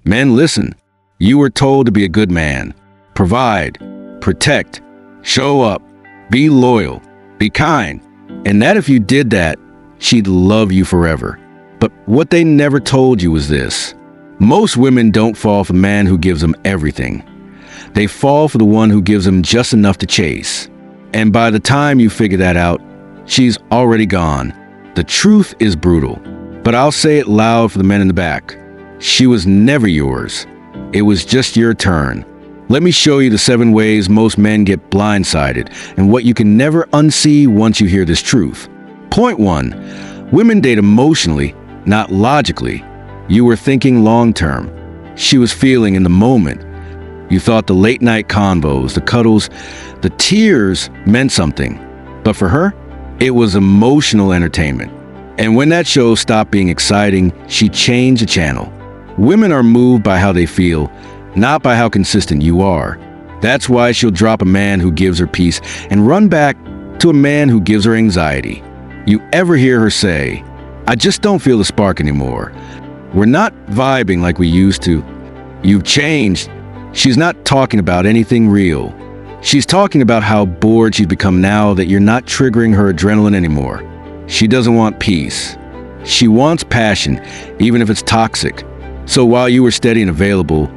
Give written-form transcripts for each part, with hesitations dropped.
Men, listen. You were told to be a good man. Provide, protect, show up, be loyal, be kind. And that if you did that, she'd love you forever. But what they never told you was this. Most women don't fall for a man who gives them everything. They fall for the one who gives them just enough to chase. And by the time you figure that out, she's already gone. The truth is brutal, but I'll say it loud for the men in the back. She was never yours. It was just your turn. Let me show you the 7 ways most men get blindsided and what you can never unsee once you hear this truth. Point 1. Women date emotionally, not logically. You were thinking long-term. She was feeling in the moment. You thought the late-night convos, the cuddles, the tears meant something. But for her, it was emotional entertainment. And when that show stopped being exciting, she changed the channel. Women are moved by how they feel, not by how consistent you are. That's why she'll drop a man who gives her peace and run back to a man who gives her anxiety. You ever hear her say, "I just don't feel the spark anymore. We're not vibing like we used to. You've changed." She's not talking about anything real. She's talking about how bored she's become now that you're not triggering her adrenaline anymore. She doesn't want peace. She wants passion, even if it's toxic. So while you were steady and available,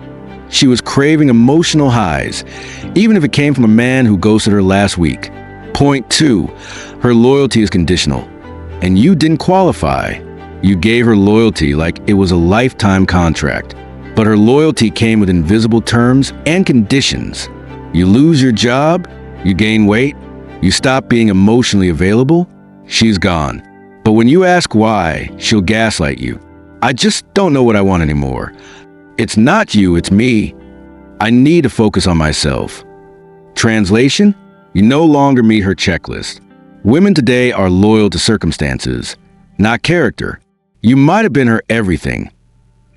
she was craving emotional highs, even if it came from a man who ghosted her last week. Point 2. Her loyalty is conditional, and you didn't qualify. You gave her loyalty like it was a lifetime contract, but her loyalty came with invisible terms and conditions. You lose your job, you gain weight, you stop being emotionally available, she's gone. But when you ask why, she'll gaslight you. "I just don't know what I want anymore. It's not you, it's me. I need to focus on myself." Translation? You no longer meet her checklist. Women today are loyal to circumstances, not character. You might have been her everything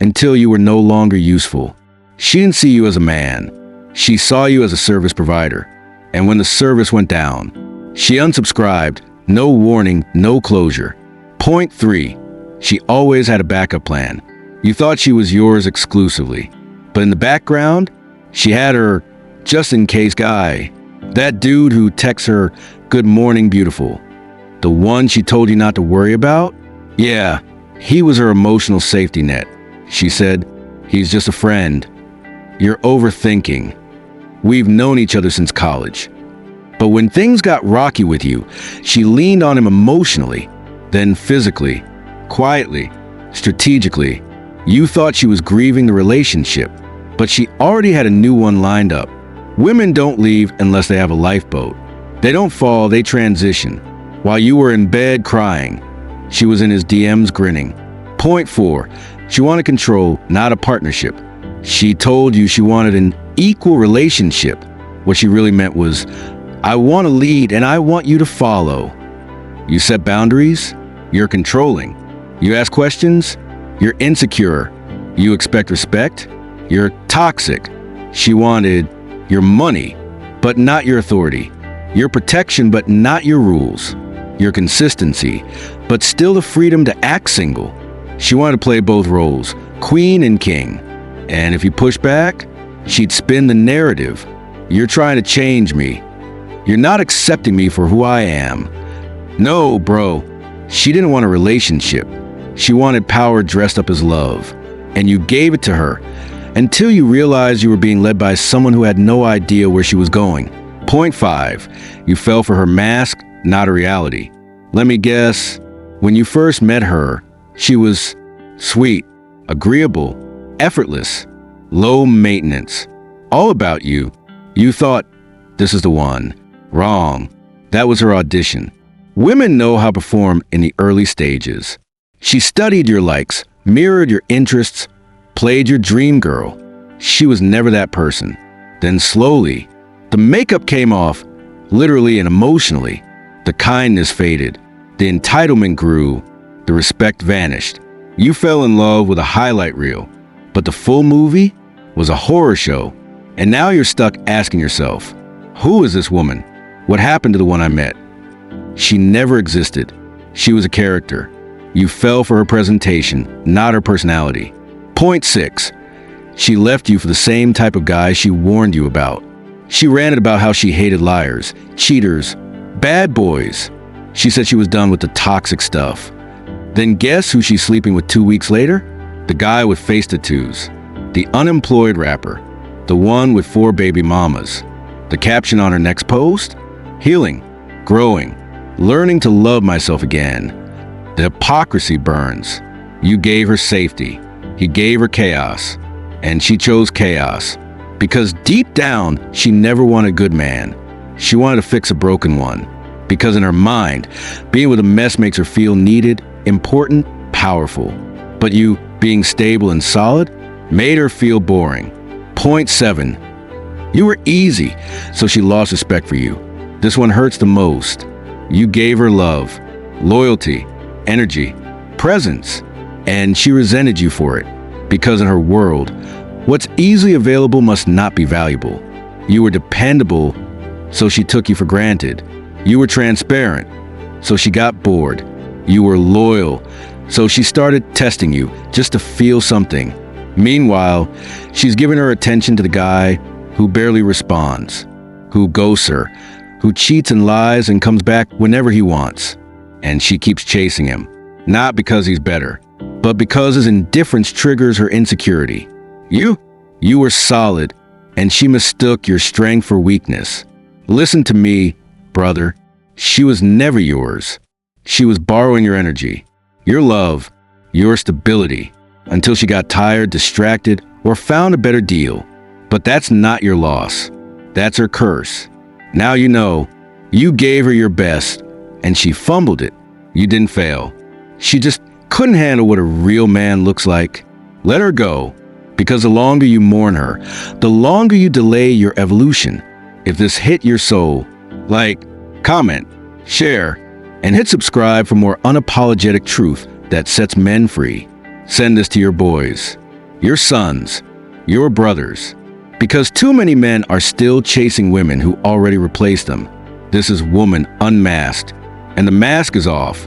until you were no longer useful. She didn't see you as a man. She saw you as a service provider. And when the service went down, she unsubscribed. No warning, no closure. Point 3. She always had a backup plan. You thought she was yours exclusively. But in the background, she had her just-in-case guy. That dude who texts her, "Good morning, beautiful." The one she told you not to worry about? Yeah, he was her emotional safety net. She said, "He's just a friend." You're overthinking. We've known each other since college. But when things got rocky with you, she leaned on him emotionally, then physically, quietly, strategically. You thought she was grieving the relationship, but she already had a new one lined up. Women don't leave unless they have a lifeboat. They don't fall, they transition. While you were in bed crying, she was in his DMs grinning. Point 4. She wanted control, not a partnership. She told you she wanted an equal relationship. What she really meant was, "I want to lead and I want you to follow." You set boundaries, you're controlling. You ask questions, you're insecure. You expect respect, you're toxic. She wanted your money, but not your authority. Your protection, but not your rules. Your consistency, but still the freedom to act single. She wanted to play both roles, queen and king. And if you push back, she'd spin the narrative. "You're trying to change me. You're not accepting me for who I am." No, bro. She didn't want a relationship. She wanted power dressed up as love. And you gave it to her until you realized you were being led by someone who had no idea where she was going. Point 5. You fell for her mask, not a reality. Let me guess. When you first met her, she was sweet, agreeable, effortless, low maintenance. All about you. You thought, "This is the one." Wrong. That was her audition. Women know how to perform in the early stages. She studied your likes, mirrored your interests, played your dream girl. She was never that person. Then slowly, the makeup came off, literally and emotionally. The kindness faded. The entitlement grew. The respect vanished. You fell in love with a highlight reel, but the full movie was a horror show. And now you're stuck asking yourself, who is this woman? What happened to the one I met? She never existed. She was a character. You fell for her presentation, not her personality. Point 6. She left you for the same type of guy she warned you about. She ranted about how she hated liars, cheaters, bad boys. She said she was done with the toxic stuff. Then guess who she's sleeping with 2 weeks later? The guy with face tattoos. The unemployed rapper. The one with 4 baby mamas. The caption on her next post? Healing, growing, learning to love myself again. The hypocrisy burns. You gave her safety. He gave her chaos. And she chose chaos. Because deep down, she never wanted a good man. She wanted to fix a broken one. Because in her mind, being with a mess makes her feel needed, important, powerful. But you, being stable and solid, made her feel boring. Point 7. You were easy, so she lost respect for you. This one hurts the most. You gave her love, loyalty, energy, presence, and she resented you for it. Because in her world, what's easily available must not be valuable. You were dependable, so she took you for granted. You were transparent, so she got bored. You were loyal, so she started testing you just to feel something. Meanwhile, she's giving her attention to the guy who barely responds, who ghosts her, who cheats and lies and comes back whenever he wants. And she keeps chasing him, not because he's better, but because his indifference triggers her insecurity. You were solid, and she mistook your strength for weakness. Listen to me, brother. She was never yours. She was borrowing your energy, your love, your stability, until she got tired, distracted, or found a better deal. But that's not your loss. That's her curse. Now you know. You gave her your best, and she fumbled it. You didn't fail. She just couldn't handle what a real man looks like. Let her go, because the longer you mourn her, the longer you delay your evolution. If this hit your soul, like, comment, share, and hit subscribe for more unapologetic truth that sets men free. Send this to your boys, your sons, your brothers, because too many men are still chasing women who already replaced them. This is Woman Unmasked, and the mask is off.